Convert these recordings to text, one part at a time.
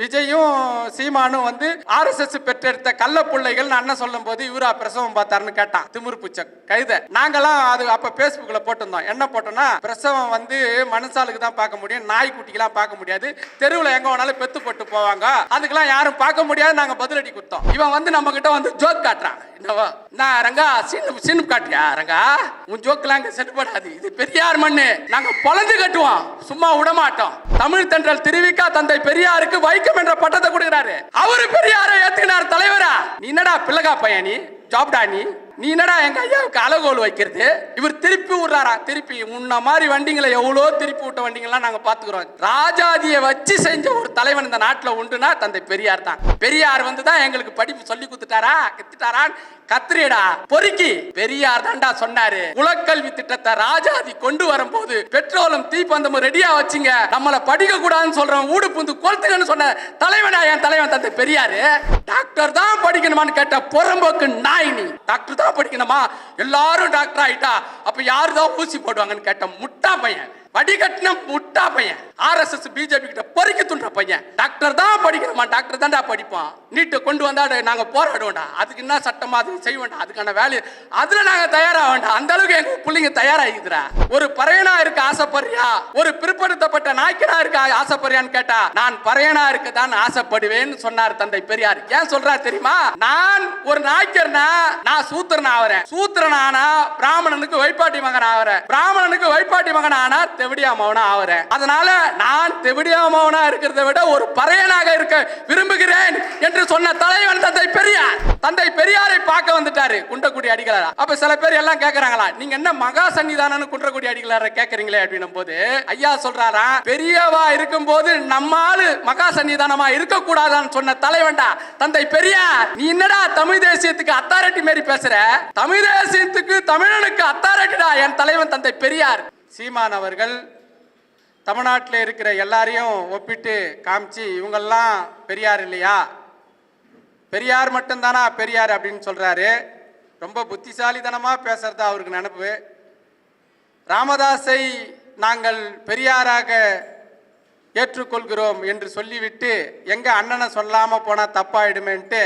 விஜயும் சீமானும் வந்து RSS பெற்றெடுத்த கள்ள பிள்ளைகள் அண்ணன் சொல்லும் போது இவரா பிரசவம் பார்த்தாருன்னு கேட்டான் திமிரு புச்ச கைத. நாங்கெல்லாம் அது அப்ப பேஸ்புக்ல போட்டிருந்தோம். என்ன போட்டோம்னா, பிரசவம் வந்து மனுஷாளுக்கு தான் பார்க்க முடியும், நாய்க்குட்டிக்கெல்லாம் பார்க்க முடியாது, தெருவில் எங்க வேணாலும் பெத்து போட்டு போவாங்க, அதுக்கெல்லாம் யாரும் பார்க்க முடியாது. நாங்க பதிலடி கொடுத்தோம். இவன் வந்து நம்ம கிட்ட வந்து ஜோக் காட்டுறான். நான் ரங்கா சீனு காட்டியா ரங்கா, உன் ஜோக்கெல்லாம் இங்க செட்டுப்படாது, இது பெரியார் மண்ணு, நாங்க பொழந்து கட்டுவோம், சும்மா விட மாட்டோம். தமிழ் தென்றல் திருவிக்கா தந்தை பெரியாருக்கு வைக்கம் என்ற பட்டத்தை கொடுக்கிறாரு. அவரு பெரியாரை ஏத்துக்கினார் தலைவரா. நீ என்னடா பிள்ளைகா பையன், நீ ஜாப்டா, நீ என்னடா எங்க ஐயாவுக்கு அலகோல் வைக்கிறது. இவர் திருப்பி விடுறாரா, திருப்பி முன்ன மாதிரி வண்டிங்களை எவ்வளோ திருப்பி விட்ட வண்டிங்கெல்லாம் நாங்க பாத்துக்கிறோம். ராஜாதியை வச்சு செஞ்ச ஒரு தலைவன் இந்த நாட்டுல உண்டுனா தந்தை பெரியார் தான். பெரியார் வந்து தான் எங்களுக்கு படிப்பு சொல்லி கொடுத்துட்டாரா, கத்துட்டாரான்னு கத்திரிடா பொறுக்கி. பெரியார் தான்டா சொன்னாரு, குலக்கல்வி திட்டத்தை ராஜாதி கொண்டு வரும்போது பெட்ரோலும் தீப்பந்தமும் ரெடியா வச்சுங்க, நம்மளை படிக்க கூடாதுன்னு சொல்றவன் ஊடு புந்து கொளுத்துங்கன்னு சொன்ன தலைவனா என் தலைவன் தந்தை பெரியாரு. டாக்டர் தான் படிக்கணுமான்னு கேட்ட புறம்போக்கு நாய் நீ. டாக்டர் தான் படிக்கணுமா, எல்லாரும் டாக்டர் ஆயிட்டா அப்ப யாருதான் ஊசி போடுவாங்கன்னு கேட்ட முட்டா பையன், வடிகட்டின முட்டா பையன், RSS BJP கிட்ட பொறுக்கி துண்ட பையன். டாக்டர் தான் படிக்கணுமா, டாக்டர் தான்டா படிப்பான். நீட்டை கொண்டு வந்தா நாங்க போராடுவோம்டா, அதுக்கு என்ன சட்டமா அது செய்ய வேண்டாம், அதுக்கான வேலையை அதுல நாங்க தயாரா வேண்டாம். அந்த அளவுக்கு எங்க பிள்ளைங்க தயாராகிக்கிறா. ஒரு பறையனா இருக்க ஆசைப்படுறியா, ஒரு பிற்படுத்தப்பட்ட நாய்க்கனா இருக்க ஆசைப்படுறியான்னு கேட்டா, நான் பறையனா இருக்க தான் ஆசைப்படுவேன்னு சொன்னார் தந்தை பெரியார். ஏன் சொல்றாரு தெரியுமா, நான் ஒரு நாய்க்கர்னா நான் சூத்திரன் ஆவறேன், சூத்திரன் ஆனா பிராமணனுக்கு வைப்பாட்டி மகன் ஆவறேன், பிராமணனுக்கு வைப்பாட்டி மகன் ஆனா தெவிடியா மவனா ஆவறேன். அதனால நான் தெவிடியா மவனா இருக்கிறதை விட ஒரு பறையனாக இருக்க விரும்புகிறேன் என்று சொன்ன தலைவன் தந்தை பெரியார். தந்தை பெரியாரை பார்க்க வந்துட்டாரு குன்றக்குடி அடிகளார். அப்ப சில பேர் எல்லாம் கேக்குறாங்களா, நீங்க என்ன மகா சன்னிதானம்னு குன்றக்குடி அடிகளாரை கேக்குறீங்களே அப்படின்னும் போது ஐயா சொல்றாரா, பெரியவா இருக்கும் போது நம்மால மகா சன்னிதானமா இருக்க கூடாதான்னு சொன்ன தலைவன்டா தந்தை பெரியார். நீ என்னடா தமிழ் தேசியத்துக்கு அத்தாரிட்டி மாரி பேசுற, தமிழ் தேசியத்துக்கு தமிழனுக்கு அத்தாரிட்டிடா என் தலைவன் தந்தை பெரியார். சீமான் அவர்கள் தமிழ்நாட்டில் இருக்கிற எல்லாரையும் ஒப்பிட்டு காமிச்சு இவங்கெல்லாம் பெரியார் இல்லையா, பெரியார் மட்டும்தானா பெரியார் அப்படின்னு சொல்றாரு. ரொம்ப புத்திசாலித்தனமா பேசுறது அவருக்கு நினைப்பு. ராமதாஸை நாங்கள் பெரியாராக ஏற்றுக்கொள்கிறோம் என்று சொல்லிவிட்டு எங்க அண்ணனை சொல்லாம போனா தப்பாயிடுமேன்ட்டு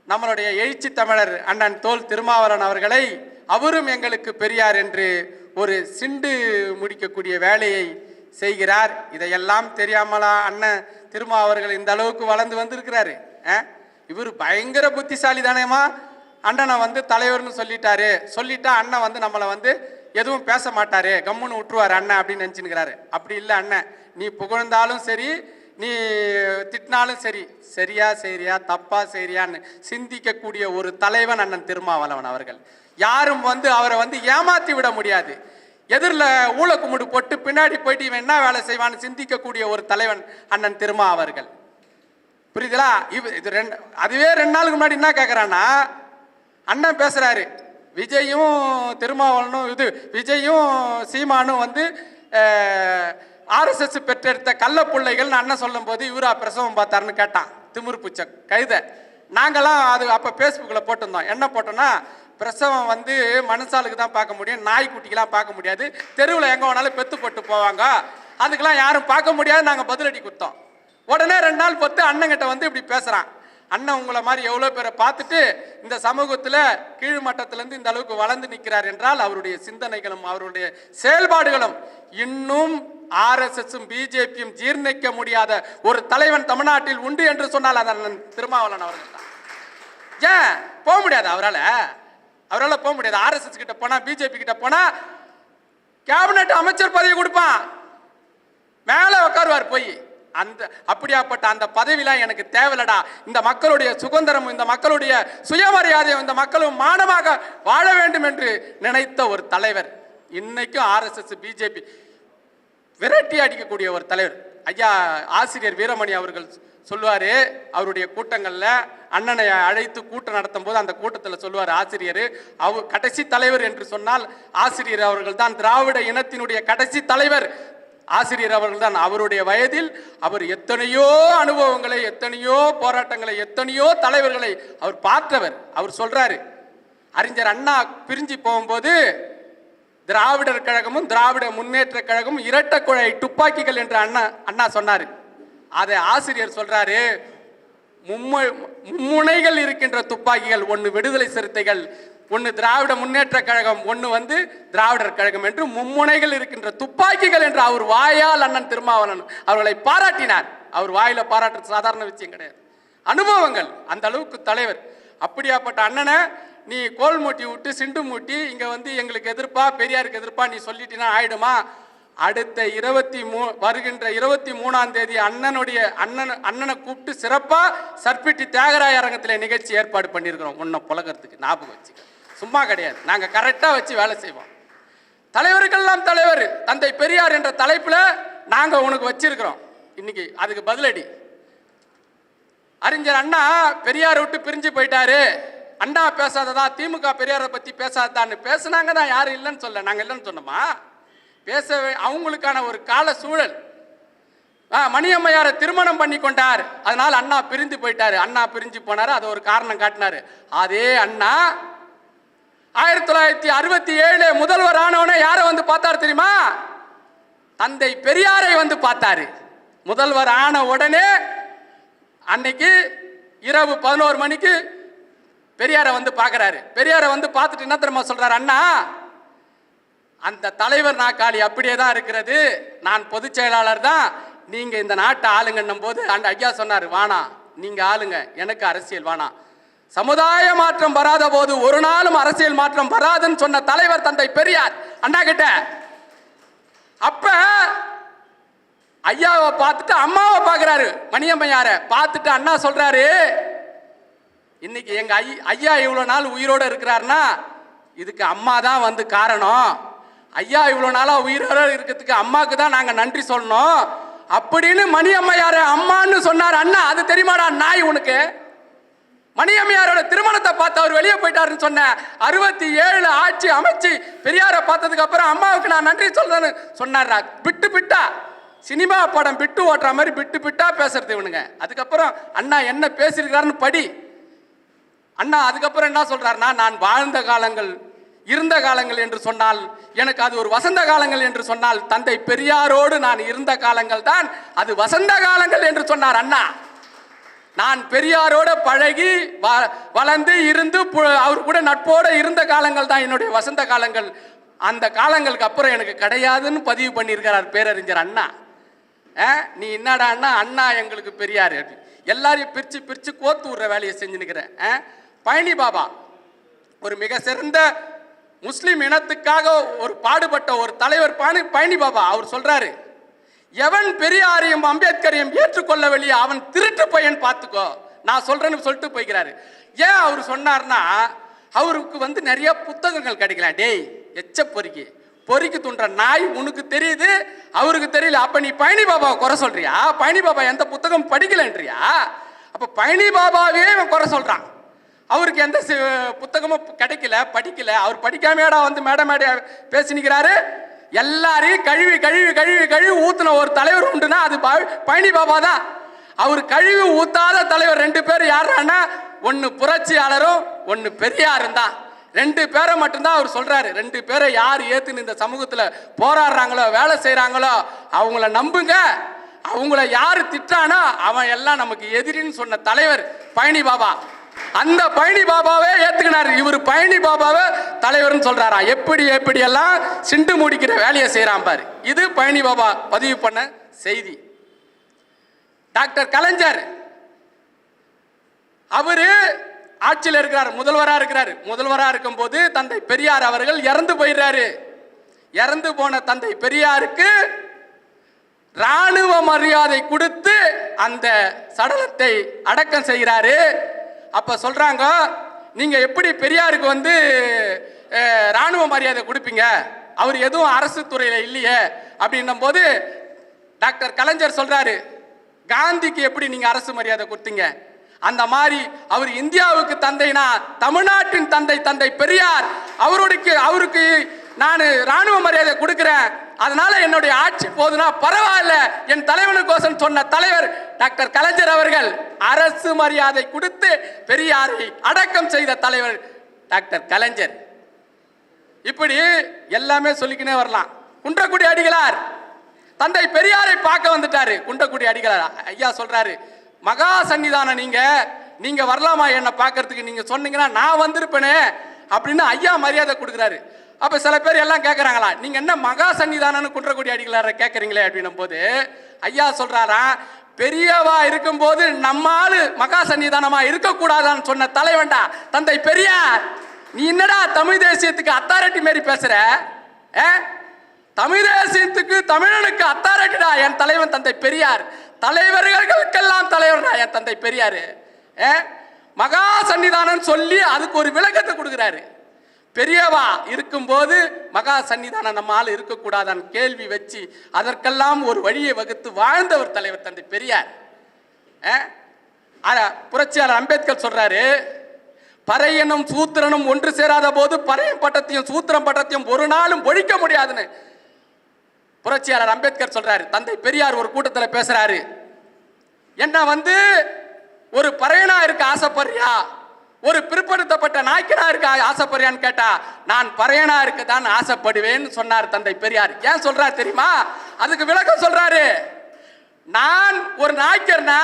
நம்மளுடைய எழுச்சி தமிழர் அண்ணன் தோல் திருமாவளவன் அவர்களை அவரும் எங்களுக்கு பெரியார் என்று ஒரு சிண்டு முடிக்கக்கூடிய வேலையை செய்கிறார். இதையெல்லாம் தெரியாமலா அண்ணன் திருமா அவர்கள் இந்த அளவுக்கு வளர்ந்து வந்திருக்கிறாரு. இவர் பயங்கர புத்திசாலி தானேமா, அண்ணனை வந்து தலைவர்னு சொல்லிட்டாரு, சொல்லிட்டா அண்ணன் வந்து நம்மளை வந்து எதுவும் பேச மாட்டாரு, கம்முன்னு விட்டுருவாரு அண்ணன் அப்படின்னு நினச்சினுக்கிறாரு. அப்படி இல்லை அண்ணன், நீ புகழ்ந்தாலும் சரி நீ திட்டினாலும் சரி, சரியா செய்றியா தப்பா செய்றியான்னு சிந்திக்கக்கூடிய ஒரு தலைவன் அண்ணன் திருமாவளவன் அவர்கள். யாரும் வந்து அவரை வந்து ஏமாத்தி விட முடியாது. எதிரில் ஊழக்குமுடு போட்டு பின்னாடி போயிட்டு இவன் என்ன வேலை செய்வான்னு சிந்திக்கக்கூடிய ஒரு தலைவன் அண்ணன் திருமா அவர்கள். புரியுதுலா? இது அதுவே 2 நாளுக்கு முன்னாடி என்ன கேட்குறான்னா, அண்ணன் பேசுறாரு விஜயும் திருமாவளவனும் விஜயும் சீமானும் வந்து RSS பெற்றெடுத்த கள்ள பிள்ளைகள் அண்ணன் சொல்லும் போது இவரா பிரசவம் பார்த்தாருன்னு கேட்டான் திமிரு புச்ச கைத. நாங்கெல்லாம் அது அப்ப பேஸ்புக்ல போட்டிருந்தோம். என்ன போட்டோம்னா, பிரசவம் வந்து மனுஷாளுக்கு தான் பார்க்க முடியும், நாய்க்குட்டிக்கெல்லாம் பார்க்க முடியாது, தெருவில் எங்க வேணாலும் பெத்து போட்டு போவாங்க, அதுக்கெல்லாம் யாரும் பார்க்க முடியாது, நாங்க பதிலடி கொடுத்தோம். உடனே 2 நாள் பொறுத்து அண்ணங்கிட்ட வந்து இப்படி பேசுறான். அண்ணன் உங்களை மாதிரி எவ்வளோ பேரை பார்த்துட்டு இந்த சமூகத்தில் கீழ்மட்டத்திலேருந்து இந்த அளவுக்கு வளர்ந்து நிற்கிறார் என்றால் அவருடைய சிந்தனைகளும் அவருடைய செயல்பாடுகளும் இன்னும் RSSும் BJPயும் ஜீர்ணிக்க முடியாத ஒரு தலைவன் தமிழ்நாட்டில் உண்டு என்று சொன்னால் அது அண்ணன் திருமாவளவன் அவர்கள் தான். ஏன் போக முடியாது அவரால் போக முடியாது. RSS கிட்ட போனா BJP கிட்ட போனா கேபினட் அமைச்சர் பதவி கொடுப்பான், மேலே உட்காருவார் போய். அந்த அப்படியாப்பட்ட அந்த பதவிலாம் எனக்கு தேவையில்லடா, இந்த மக்களுடைய சுதந்திரமும் இந்த மக்களுடைய சுயமரியாதையும் இந்த மக்களும் மானமாக வாழ வேண்டும் என்று நினைத்த ஒரு தலைவர். இன்னைக்கும் RSS BJP விரட்டி அடிக்கக்கூடிய ஒரு தலைவர். ஐயா ஆசிரியர் வீரமணி அவர்கள் சொல்லுவாரு, அவருடைய கூட்டங்களில் அண்ணனை அழைத்து கூட்டம் நடத்தும் போது அந்த கூட்டத்தில் சொல்லுவார் ஆசிரியர், அவர் கடைசி தலைவர் என்று சொன்னால் ஆசிரியர் அவர்கள் தான், திராவிட இனத்தினுடைய கடைசி தலைவர் ஆசிரியர் அவர்கள் தான். அவருடைய வயதில் அவர் எத்தனையோ அனுபவங்களை, எத்தனையோ போராட்டங்களை, எத்தனையோ தலைவர்களை அவர் பார்த்தவர். அவர் சொல்றாரு, அறிஞர் அண்ணா பிரிஞ்சு போகும்போது திராவிடர் கழகமும் திராவிட முன்னேற்ற கழகமும் இரட்டை குழாய் துப்பாக்கிகள் என்று அண்ணா சொன்னார். அதை ஆசிரியர் சொல்றாரு, மும்முனைகள் இருக்கின்ற துப்பாக்கிகள், ஒன்று விடுதலை சிறுத்தைகள், ஒன்று திராவிட முன்னேற்ற கழகம், ஒன்று திராவிடர் கழகம் என்று மும்முனைகள் இருக்கின்ற துப்பாக்கிகள் என்று அவர் வாயால் அண்ணன் திருமாவளவன் அவர்களை பாராட்டினார். அவர் வாயில பாராட்டுறது சாதாரண விஷயம் கிடையாது, அனுபவங்கள். அந்த அளவுக்கு தலைவர். அப்படியாப்பட்ட அண்ணனை நீ கோல் மூட்டி விட்டு சிண்டு மூட்டி இங்க எங்களுக்கு எதிர்ப்பா பெரியாருக்கு எதிர்ப்பா நீ சொல்லிட்டினா ஆயிடுமா? அடுத்த வருகின்ற 23ஆம் தேதி அண்ணனை கூப்பிட்டு சிறப்பா சர்பிட்டி தியாகராய அரங்கத்தில் நிகழ்ச்சி ஏற்பாடு பண்ணியிருக்கிறோம். உன்னை புலகிறதுக்கு ஞாபகம் வச்சுக்க, சும்மா கிடையாது. நாங்கள் கரெக்டாக வச்சு வேலை செய்வோம். தலைவருக்கெல்லாம் தலைவர் தந்தை பெரியார் என்ற தலைப்பில் நாங்கள் உனக்கு வச்சிருக்கிறோம். இன்னைக்கு அதுக்கு பதிலடி. அறிஞர் அண்ணா பெரியாரை விட்டு பிரிஞ்சு போயிட்டாரு, அண்ணா பேசாததா, திமுக பெரியாரை பற்றி பேசாதான்னு பேசுனாங்க தான். யாரும் இல்லைன்னு சொல்ல, நாங்கள் இல்லைன்னு சொன்னோமா? பேச அவங்களுக்கான ஒரு கால சூழல். மணியம்மையாரை திருமணம் பண்ணி கொண்டார், அதனால அண்ணா பிரிந்து போயிட்டாரு. அண்ணா பிரிஞ்சு போனாரு, அதை ஒரு காரணம் காட்டினாரு. அதே அண்ணா 1967 முதல்வர் ஆனவனே யாரை பார்த்தாரு தெரியுமா? தந்தை பெரியாரை பார்த்தாரு. முதல்வர் ஆன உடனே அன்னைக்கு இரவு 11 மணிக்கு பெரியாரை பார்க்கறாரு. பெரியாரை பார்த்துட்டு என்ன தெரியுமா சொல்றாரு? அண்ணா, அந்த தலைவர் நாக்காளி அப்படியே தான் இருக்கிறது, நான் பொதுச் செயலாளர் தான், நீங்க இந்த நாட்டை ஆளுங்கன்னும் போது அந்த ஐயா சொன்னார், வானா நீங்க ஆளுங்க, எனக்கு அரசியல் வானா. சமுதாய மாற்றம் வராத போது ஒரு நாளும் அரசியல் மாற்றம் வராதுன்னு சொன்ன தலைவர் தந்தை பெரியார் அண்ணா கிட்ட. அப்ப ஐயாவை பார்த்துட்டு அம்மாவை பார்க்கிறாரு. மணியம்மையாரை பார்த்துட்டு அண்ணா சொல்றாரு, இன்னைக்கு எங்க ஐயா இவ்வளவு நாள் உயிரோட இருக்கிறாருன்னா இதுக்கு அம்மா தான் காரணம். ஐயா இவ்வளவு நாளா உயிரோட இருக்கிறதுக்கு அம்மாவுக்கு தான் நாங்க நன்றி சொல்லணும் அப்படின்னு மணியம்மையாரை அம்மான்னு சொன்னார். அண்ணா, அது தெரியுமாடா நாய் உனக்கு? மணியம்மையாரோட திருமணத்தை பார்த்து அவர் வெளியே போயிட்டாருன்னு சொன்ன 67 ஆட்சி அமைச்சு பெரியாரை பார்த்ததுக்கு அப்புறம் அம்மாவுக்கு நான் நன்றி சொல்றேன்னு சொன்னாரா? பிட்டு பிட்டா சினிமா படம் பிட்டு ஓட்டுற மாதிரி பிட்டு பிட்டா பேசுறது இவனுங்க. அதுக்கப்புறம் அண்ணா என்ன பேசியிருக்காருன்னு படி. அண்ணா அதுக்கப்புறம் என்ன சொல்றாருன்னா, நான் வாழ்ந்த காலங்கள் இருந்த காலங்கள் என்று சொன்னால் எனக்கு அது ஒரு வசந்த காலங்கள் என்று சொன்னால் தந்தை பெரியாரோடு நான் இருந்த காலங்கள் தான் அது வசந்த காலங்கள் என்று சொன்னார் அண்ணா. நான் பெரியாரோட பழகி வளர்ந்து இருந்து அவர் கூட நட்போடு இருந்த காலங்கள் தான் என்னுடைய வசந்த காலங்கள். அந்த காலங்களுக்கு அப்புறம் எனக்கு கிடையாதுன்னு பதிவு பண்ணியிருக்கிறார் பேரறிஞர் அண்ணா. நீ என்னடா அண்ணா, அண்ணா எங்களுக்கு பெரியார், எல்லாரையும் பிரிச்சு பிரிச்சு கோத்து விடுற வேலையை செஞ்சுன்னுக்கிறேன். பழனி பாபா ஒரு மிக சிறந்த முஸ்லிம் இனத்துக்காக ஒரு பாடுபட்ட ஒரு தலைவர் பழனி பாபா. அவர் சொல்றாரு, எவன் பெரியாரையும் அம்பேத்கரையும் ஏற்றுக்கொள்ளவில்லையே அவன் திருட்டு பையன் பார்த்துக்கோ, நான் சொல்றேன்னு சொல்லிட்டு போய்க்கிறாரு. ஏன் அவர் சொன்னார்னா, அவருக்கு நிறைய புத்தகங்கள் கிடைக்கலாம். டேய் எச்ச பொறுக்கி துண்ட நாய், உனக்கு தெரியுது அவருக்கு தெரியல. அப்ப நீ பழனி பாபாவை குறை சொல்றியா? பழனி பாபா எந்த புத்தகம் படிக்கலன்றியா? அப்ப பழனி பாபாவே குறை சொல்றான். அவருக்கு எந்த புத்தகமும் கிடைக்கல, படிக்கல. அவர் படிக்காமையாடா மேடை பேசினிக்கிறாரு. எல்லாரையும் கழுவி கழுவி கழுவி கழுவி ஊத்துன ஒரு தலைவர் உண்டுனா அது பழனி பாபா தான். அவர் கழுவி ஊத்தாத தலைவர் 2 பேர் யாருன்னா, ஒன்னு புரட்சியாளரும் ஒன்னு பெரியாரும் தான். 2 பேரை மட்டும்தான் அவர் சொல்றாரு. 2 பேரை யார் ஏத்துன்னு இந்த சமூகத்துல போராடுறாங்களோ வேலை செய்யறாங்களோ அவங்கள நம்புங்க. அவங்கள யாரு திட்டானா அவன் எல்லாம் நமக்கு எதிரின்னு சொன்ன தலைவர் பழனி பாபா. அந்த பழனி பாபாவே ஏத்துக்கினார். இவர் பழனி பாபாவை தலைவர்னு சொல்றாரா? எப்படி எல்லாம் சிண்டு முடிக்கிற வேலையை செய்யறான் பாரு. இது பழனி பாபா பதிவு பண்ண செய்தி. டாக்டர் கலைஞர் அவரு ஆட்சியில் இருக்கிறார், முதல்வரா இருக்கும் போது தந்தை பெரியார் அவர்கள் இறந்து போயிடுறாரு. இறந்து போன தந்தை பெரியாருக்கு ராணுவ மரியாதை கொடுத்து அந்த சடலத்தை அடக்கம் செய்கிறாரு. அப்ப சொல்றாங்க, நீங்க எப்படி பெரியாருக்கு ராணுவ மரியாதை கொடுப்பீங்க, அவர் எதுவும் அரசு துறையில இல்லையே அப்படின்னும் போது டாக்டர் கலைஞர் சொல்றாரு, காந்திக்கு எப்படி நீங்க அரசு மரியாதை கொடுத்தீங்க, அந்த மாதிரி அவர் இந்தியாவுக்கு தந்தைனா தமிழ்நாட்டின் தந்தை பெரியார் அவருக்கு நான் ராணுவ மரியாதை கொடுக்கிறேன், அதனால என்னுடைய ஆட்சி போதுனா பரவாயில்ல, என் தலைவனுக்கோசம் சொன்ன தலைவர் டாக்டர் கலைஞர் அவர்கள் அரசு மரியாதை கொடுத்து பெரியாரை அடக்கம் செய்த தலைவர் டாக்டர் கலைஞர். இப்படி எல்லாமே சொல்லிக்கினே வரலாம். குன்றக்குடி அடிகளார் தந்தை பெரியாரை பார்க்க வந்துட்டாரு குன்றக்குடி அடிகளார். ஐயா சொல்றாரு, மகா சன்னிதானம் நீங்க வரலாமா என்ன பார்க்கறதுக்கு, நீங்க சொன்னீங்கன்னா நான் வந்திருப்பேனே அப்படின்னு ஐயா மரியாதை கொடுக்குறாரு. அப்ப சில பேர் எல்லாம் கேட்கறாங்களா, நீங்க என்ன மகா சன்னிதானம்னு குன்றக்குடி அடிகளார கேட்கறீங்களே அப்படின்னும் போது ஐயா சொல்றாரா, பெரியவா இருக்கும் போது நம்மாலு மகா சன்னிதானமா இருக்கக்கூடாதான்னு சொன்ன தலைவன்டா தந்தை பெரியார். நீ என்னடா தமிழ் தேசியத்துக்கு அத்தாரிட்டி மாரி பேசுற? தமிழ் தேசியத்துக்கு தமிழனுக்கு அத்தாரிட்டிடா என் தலைவன் தந்தை பெரியார். தலைவர்களுக்கெல்லாம் தலைவர்டா என் தந்தை பெரியார். மகா சன்னிதானம் சொல்லி அதுக்கு ஒரு விளக்கத்தை கொடுக்கிறாரு. பெரியவா இருக்கும்போது மகா சன்னிதானம் நம்ம ஆள் இருக்கக்கூடாதான் கேள்வி வச்சு அதற்கெல்லாம் ஒரு வழியை வகுத்து வாழ்ந்தவர் தலைவர் தந்தை பெரியார். புரட்சியாளர் அம்பேத்கர் சொல்றாரு, பறையனும் சூத்திரனும் ஒன்று சேராத போது பறையும் பட்டத்தையும் சூத்திரம் பட்டத்தையும் ஒரு நாளும் ஒழிக்க முடியாதுன்னு புரட்சியாளர் அம்பேத்கர் சொல்றாரு. தந்தை பெரியார் ஒரு கூட்டத்தில் பேசுறாரு, என்ன ஒரு பறையனா இருக்க ஆசைப்படுறியா, ஒரு பிற்படுத்தப்பட்ட நாய்க்கனா இருக்க ஆசைப்படுறியான்னு கேட்டா நான் பறையனா இருக்க தான் ஆசைப்படுவேன்னு சொன்னார் தந்தை பெரியார். ஏன் சொல்றாரு தெரியுமா? அதுக்கு விளக்கம் சொல்றாரு. நான் ஒரு நாய்க்கர்னா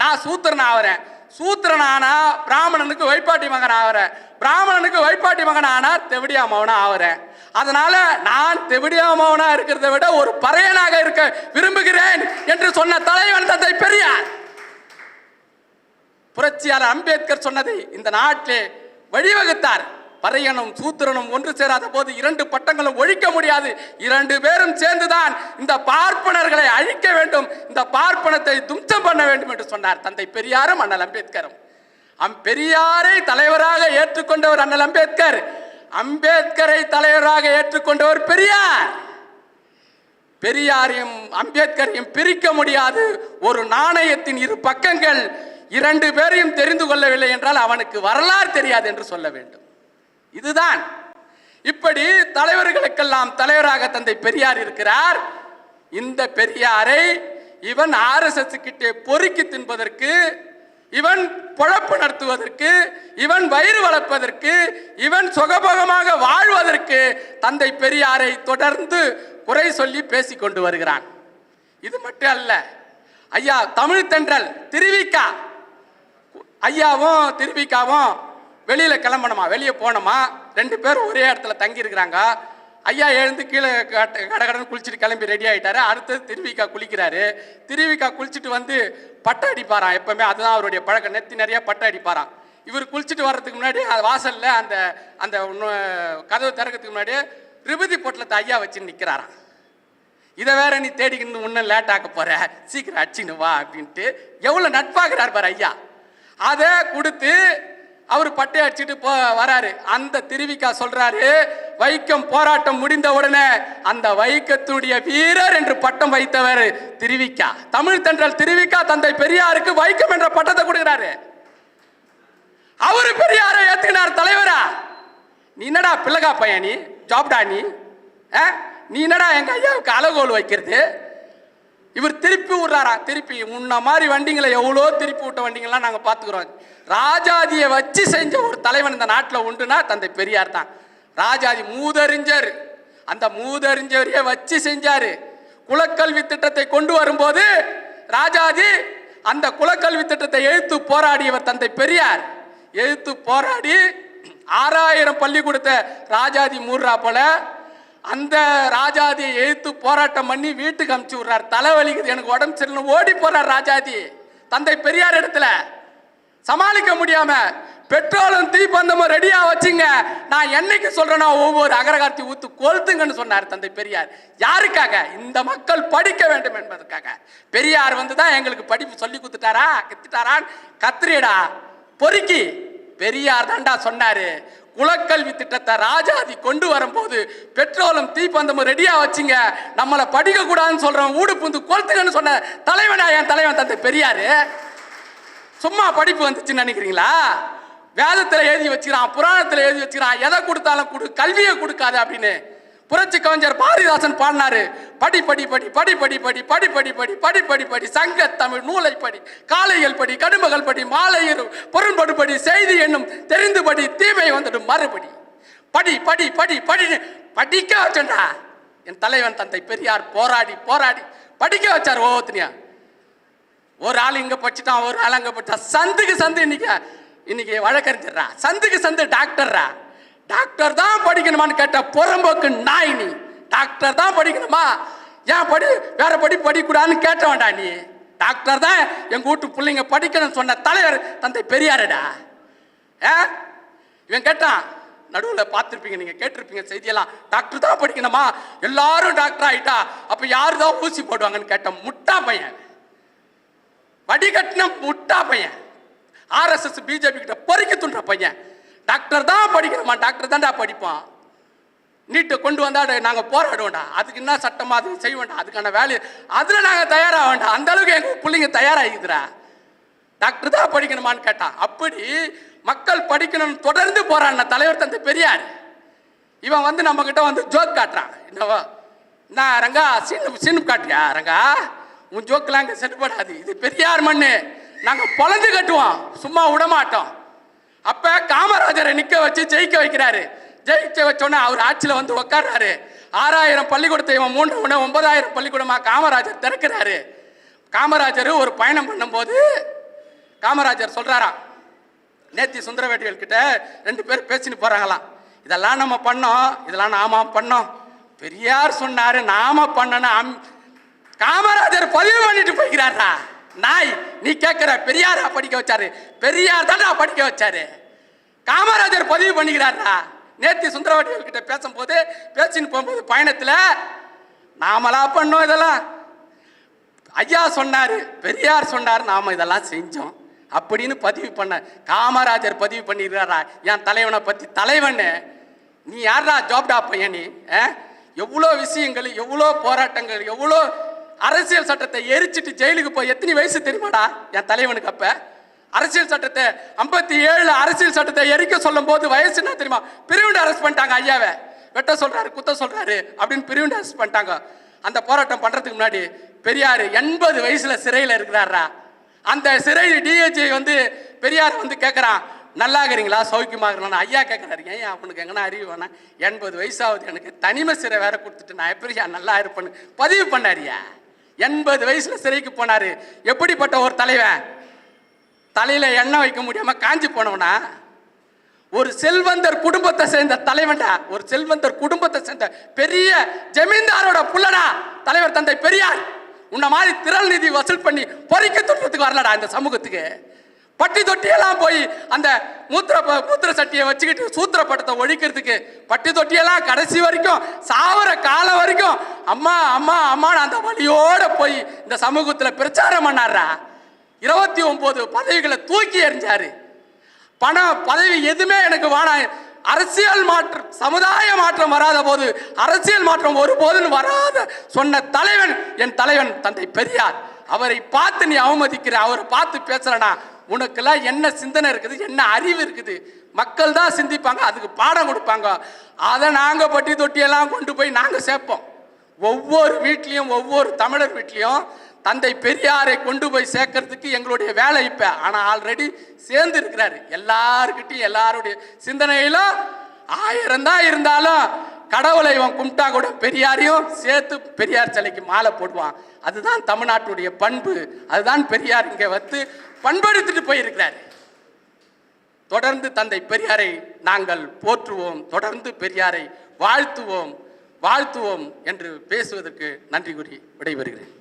நான் சூத்திரன் ஆகிறேன், சூத்திரன் ஆனா பிராமணனுக்கு வைப்பாட்டி மகன் ஆகிறேன், பிராமணனுக்கு வைப்பாட்டி மகன் ஆனா தெவிடியா மகனா ஆகிறேன். அதனால நான் தெவிடியா மகனா இருக்கிறத விட ஒரு பறையனாக இருக்க விரும்புகிறேன் என்று சொன்ன தலைவன் தந்தை பெரியார். புரட்சியாளர் அம்பேத்கர் சொன்னதை இந்த நாட்டிலே வழிவகுத்தார். பறையனும் சூத்திரனும் ஒன்று சேராத போது இரண்டு பட்டங்களும் ஒழிக்க முடியாது, இரண்டு பேரும் சேர்ந்துதான் இந்த பார்ப்பனர்களை அழிக்க வேண்டும், இந்த பார்ப்பனத்தை தும்சம் பண்ண வேண்டும் என்று சொன்னார் தந்தை பெரியாரும் அண்ணல் அம்பேத்கரும். பெரியாரை தலைவராக ஏற்றுக்கொண்டவர் அண்ணல் அம்பேத்கர், அம்பேத்கரை தலைவராக ஏற்றுக்கொண்டவர் பெரியார். பெரியாரையும் அம்பேத்கரையும் பிரிக்க முடியாது. ஒரு நாணயத்தின் இரு பக்கங்கள். இரண்டு பேரையும் தெரிந்து கொள்ளவில்லை என்றால் அவனுக்கு வரலாறு தெரியாது என்று சொல்ல வேண்டும். இதுதான். இப்படி தலைவர்களுக்கெல்லாம் தலைவராக தந்தை பெரியார் இருக்கிறார். இந்த பெரியாரை இவன் RSS கிட்டே பொறுக்கி தின்பதற்கு, இவன் பொழப்பு நடத்துவதற்கு, இவன் வயிறு வளர்ப்பதற்கு, இவன் சுகபோகமாக வாழ்வதற்கு தந்தை பெரியாரை தொடர்ந்து குறை சொல்லி பேசிக் கொண்டு வருகிறான். இது மட்டும் அல்ல, ஐயா தமிழ் தென்றல் திருவிக்கா ஐயாவும் திருவிக்காவும் வெளியில கிளம்பணுமா, வெளியே போனோமா, ரெண்டு பேரும் ஒரே இடத்துல தங்கி இருக்கிறாங்க. ஐயா எழுந்து கீழே கடகடன்னு குளிச்சுட்டு கிளம்பி ரெடி ஆகிட்டாரு. அடுத்தது திருவிக்கா குளிக்கிறாரு. திருவிக்கா குளிச்சுட்டு பட்டை அடிப்பாராம். எப்பவுமே அதுதான் அவருடைய பழக்கம், நெத்தி நிறைய பட்டை அடிப்பாராம். இவர் குளிச்சுட்டு வர்றதுக்கு முன்னாடி வாசல்ல அந்த அந்த கதவு திறக்கிறதுக்கு முன்னாடி விபூதி பொட்டலத்தை ஐயா வச்சு நிற்கிறாராம். இதை வேற நீ தேடிக்கின்னு முன்ன லேட் ஆக்க போற, சீக்கிரம் அடிச்சுன்னு வா அப்படின்ட்டு எவ்வளவு நட்பாகிறார் பாரு ஐயா. அதை கொடுத்து அவர் பட்டை அடிச்சுட்டு வராரு. அந்த திருவிக்கா சொல்றாரு, வைக்கம் போராட்டம் முடிந்த உடனே அந்த வைக்கத்துடைய வீரர் என்று பட்டம் வைத்தவர் திருவிக்கா. தமிழ் தென்றல் திருவிக்கா தந்தை பெரியாருக்கு வைக்கம் என்ற பட்டத்தை கொடுக்கிறாரு. அவரு பெரியாரை ஏத்துக்கினார் தலைவரா. நீ என்னடா பிள்ளைகா பையன், நீ ஜாப்டா, நீ என்னடா எங்க ஐயாவுக்கு அளகோல் வைக்கிறது? இவர் திருப்பி விடுறாரா. திருப்பி முன்ன மாதிரி வண்டிங்களை எவ்வளோ திருப்பி விட்ட வண்டிங்கள்லாம் நாங்கள் பார்த்துக்கிறோம். ராஜாதியை வச்சு செஞ்ச ஒரு தலைவன் இந்த நாட்டில் உண்டுனா தந்தை பெரியார் தான். ராஜாதி மூதறிஞர், அந்த மூதறிஞரையே வச்சு செஞ்சாரு. குலக்கல்வி திட்டத்தை கொண்டு வரும்போது ராஜாதி அந்த குலக்கல்வி திட்டத்தை எதிர்த்து போராடியவர் தந்தை பெரியார். எதிர்த்து போராடி 6000 பள்ளிக்கூடத்தை ராஜாதி மூடுறா போல அந்த ராஜாதியை எதிர்த்து போராட்டம் பண்ணி வீட்டுக்கு அனுப்பிச்சு விடுறார். தலைவலிக்குது, எனக்கு உடம்பு சரியில்லை, ஓடி போறார் ராஜாதி. தந்தை பெரியார் இடத்துல சமாளிக்க முடியாம பெட்ரோலும் தீப்பந்தமும் ரெடியா வச்சுங்க, நான் என்னைக்கு சொல்றேன்னா ஒவ்வொரு அகரகார்த்தி ஊத்து கொளுத்துங்கன்னு சொன்னார் தந்தை பெரியார். யாருக்காக? இந்த மக்கள் படிக்க வேண்டும் என்பதற்காக. பெரியார் தான் எங்களுக்கு படிப்பு சொல்லி கொடுத்துட்டாரா, கத்துட்டாரான் கத்திரிடா பொறுக்கி. பெரியார் தாண்டா சொன்னாரு, குலக்கல்வி திட்டத்தை ராஜாதி கொண்டு வரும்போது பெட்ரோலும் தீப்பந்தமும் ரெடியா வச்சுங்க, நம்மளை படிக்க கூடாதுன்னு சொல்றோம், ஊடு புந்து கொளுத்துங்கன்னு சொன்ன தலைவனா என் தலைவன் தந்தை பெரியாரு. சும்மா படிப்பு வந்துச்சுன்னு நினைக்கிறீங்களா? வேதத்தில் எழுதி வச்சுக்கிறான், புராணத்தில் எழுதி வச்சுக்கிறான், எதை கொடுத்தாலும் கொடு, கல்வியை கொடுக்காது அப்படின்னு புரட்சி கவிஞர் பாரதிதாசன் பாடினாரு. படி படி படி படி படி படி படி படி படி படி படி படி சங்க தமிழ் நூலை படி, காலைகள் படி, கடும்பகல் படி, மாலையிரு பொருள்படு படி, செய்தி என்னும் தெரிந்து படி, தீமை வந்துடும் மறுபடி, படி படி படி படி படிக்க வச்சா என் தலைவன் தந்தை பெரியார் போராடி போராடி படிக்க வச்சார் ஒவ்வொருத்தனையா. ஒரு ஆள் இங்க படிச்சுட்டான், ஒரு ஆள் அங்க படிச்சான். சந்துக்கு சந்து இன்னைக்கு வழக்கறிஞர்ரா, சந்துக்கு சந்து டாக்டர்ரா. டாக்டர் தான் படிக்கணுமான்னு கேட்ட புறம்போக்கு நாய் நீ. டாக்டர் தான் படிக்கணுமா, ஏன் வேற படிக்கூடாதுன்னு கேட்ட வேண்டாம் நீ. டாக்டர் தான் எங்க வீட்டு பிள்ளைங்க படிக்கணும்னு சொன்ன தலைவர் தந்தை பெரியாரடா. இவன் கேட்டான், நடுவில் பார்த்துருப்பீங்க, நீங்க கேட்டிருப்பீங்க செய்தியெல்லாம். டாக்டர் தான் படிக்கணுமா, எல்லாரும் டாக்டர் ஆயிட்டா அப்ப யாரு தான் ஊசி போடுவாங்கன்னு கேட்ட முட்டா பையன், வடிகட்டின முட்டா பையன், RSS BJP கிட்ட பொறுக்கி துண்ட பையன். டாக்டர் தான் படிக்கணுமா, டாக்டர் தான்டா படிப்போம். நீட்டை கொண்டு வந்தா நாங்க போராடுவோம்டா, அதுக்கு என்ன சட்டமா அது செய்ய வேண்டாம், அதுக்கான வேலையை அதுல நாங்க தயாராக வேண்டாம். அந்த அளவுக்கு எங்க பிள்ளைங்க தயாராகிக்குதுரா. டாக்டர் தான் படிக்கணுமான்னு கேட்டான். அப்படி மக்கள் படிக்கணும் தொடர்ந்து போறான் தலைவர் தந்தை பெரியார். இவன் வந்து நம்ம கிட்ட வந்து ஜோக் காட்டுறான். என்னவா நான் ரங்கா சீனு காட்டுறியா ரங்கா, உன் ஜோக்கெல்லாம் இங்க செட்டுப்படாது, இது பெரியார் மண்ணு, நாங்க பொழந்து கட்டுவோம், சும்மா விட மாட்டோம். அப்ப காமராஜரை நிக்க வச்சு ஜெயிக்க வைக்கிறாரு. ஜெயிச்ச வச்சோன்னே அவர் ஆட்சியில் வந்து உட்கார்றாரு. 6000 பள்ளிக்கூடத்தை இவன் 9000 பள்ளிக்கூடமா காமராஜர் திறக்கிறாரு. காமராஜர் ஒரு பயணம் பண்ணும்போது காமராஜர் சொல்றாராம், நேத்தி சுந்தரவேட்டிகள் கிட்ட 2 பேர் பேசின்னு போறாங்களாம். இதெல்லாம் நம்ம பண்ணோம், இதெல்லாம் நாம பண்ணோம், பெரியார் சொன்னாரு நாம பண்ணணும். காமராஜர் பதிவு பண்ணிட்டு போய்கிறாரா நாய். நீ கேட்கிற பெரியாரா படிக்க வச்சாரு, பெரியார் தான் படிக்க வச்சாரு. காமராஜர் பதிவு பண்ணிக்கிறாரா. நேத்தி சுந்தரவட்டிகள் கிட்ட பேசும்போது பேசின்னு போகும்போது பயணத்துல நாமளா பண்ணோம் இதெல்லாம், ஐயா சொன்னாரு பெரியார் சொன்னாரு நாம இதெல்லாம் செஞ்சோம் அப்படின்னு பதிவு பண்ண. காமராஜர் பதிவு பண்ணிடுறாரா என் தலைவனை பத்தி. தலைவன் நீ யாரா ஜாப்டா பையன் நீ? எவ்வளோ விஷயங்கள், எவ்வளோ போராட்டங்கள், எவ்வளோ அரசியல் சட்டத்தை எரிச்சிட்டு ஜெயிலுக்கு போய் எத்தனை வயசு தெரியுமாடா என் தலைவனுக்கு? அப்ப அரசியல் சட்டத்தை 57 அரசியல் சட்டத்தை எரிக்க சொல்லும் போது வயசு என்ன தெரியுமா? பிரிவுண்டு அரெஸ்ட் பண்ணிட்டாங்க ஐயாவை. வெட்ட சொல்றாரு, குத்த சொல்றாரு அப்படின்னு பிரிவுண்டு அரெஸ்ட் பண்ணிட்டாங்க. அந்த போராட்டம் பண்றதுக்கு முன்னாடி பெரியார் 80 வயசுல சிறையில் இருக்கிறாரா. அந்த சிறை டிஐஜி வந்து பெரியார் வந்து கேட்கறான், நல்லா இருக்கிறீங்களா, சௌக்கியமா இருக்கிறான். ஐயா கேட்கறாரு, ஏன் அவனுக்கு எங்கன்னா அறிவு வேணா, 80 வயசாவது எனக்கு தனிமை சிறை வேற கொடுத்துட்டு நான் எப்படியா நல்லா இருப்பேன்னு பதிவு பண்ணாரியா. 80 வயசுல சிறைக்கு போனாரு. எப்படிப்பட்ட ஒரு தலைவன், தலையில எண்ணெய் வைக்க முடியாம காஞ்சி போனவனா. ஒரு செல்வந்தர் குடும்பத்தை சேர்ந்த தலைவன்டா, ஒரு செல்வந்தர் குடும்பத்தை சேர்ந்த பெரிய ஜமீன்தாரோட புள்ளடா தலைவர் தந்தை பெரியார். உன்ன மாதிரி திரள் நிதி வசூல் பண்ணி பொறிக்க தொட்டுறதுக்கு வரலடா இந்த சமூகத்துக்கு. பட்டி தொட்டியெல்லாம் போய் அந்த மூத்திர சட்டியை வச்சுக்கிட்டு சூத்திர பட்டத்தை ஒழிக்கிறதுக்கு பட்டி தொட்டியெல்லாம் கடைசி வரைக்கும் சாவர காலம் வரைக்கும் அம்மா அம்மா அம்மான்னு அந்த வழியோட போய் இந்த சமூகத்துல பிரச்சாரம் பண்ணாரா. 29 பதவிகளை தூக்கி எறிஞ்சாரு. பணம் பதவி எதுவுமே எனக்கு வேணாம், அரசியல் மாற்றம் சமுதாய மாற்றம் வராத போது அரசியல் மாற்றம் ஒருபோதும் வராத சொன்ன தலைவன் என் தலைவன் தந்தை பெரியார். அவரை பார்த்து நீ அவமதிக்கிற, அவரை பார்த்து பேசுறனா, உனக்கெல்லாம் என்ன சிந்தனை இருக்குது, என்ன அறிவு இருக்குது? மக்கள் தான் சிந்திப்பாங்க, அதுக்கு பாடம் கொடுப்பாங்க. அதை நாங்க பட்டி தொட்டியெல்லாம் கொண்டு போய் நாங்க சேர்ப்போம். ஒவ்வொரு வீட்லையும், ஒவ்வொரு தமிழர் வீட்லையும் தந்தை பெரியாரை கொண்டு போய் சேர்க்கறதுக்கு எங்களுடைய வேலை இப்ப. ஆனா ஆல்ரெடி சேர்ந்து இருக்கிறாரு. எல்லாருக்கிட்டையும் எல்லாருடைய சிந்தனையிலும் 1000 தான் இருந்தாலும் கடவுளை இவன் கும்பிட்டா கூட பெரியாரையும் சேர்த்து பெரியார் சிலைக்கு மாலை போடுவான். அதுதான் தமிழ்நாட்டுடைய பண்பு. அதுதான் பெரியார் இங்க வந்து பண்படுத்திட்டு போயிருக்கிறார். தொடர்ந்து தந்தை பெரியாரை நாங்கள் போற்றுவோம், தொடர்ந்து பெரியாரை வாழ்த்துவோம் வாழ்த்துவோம் என்று பேசுவதற்கு நன்றி கூறி விடைபெறுகிறேன்.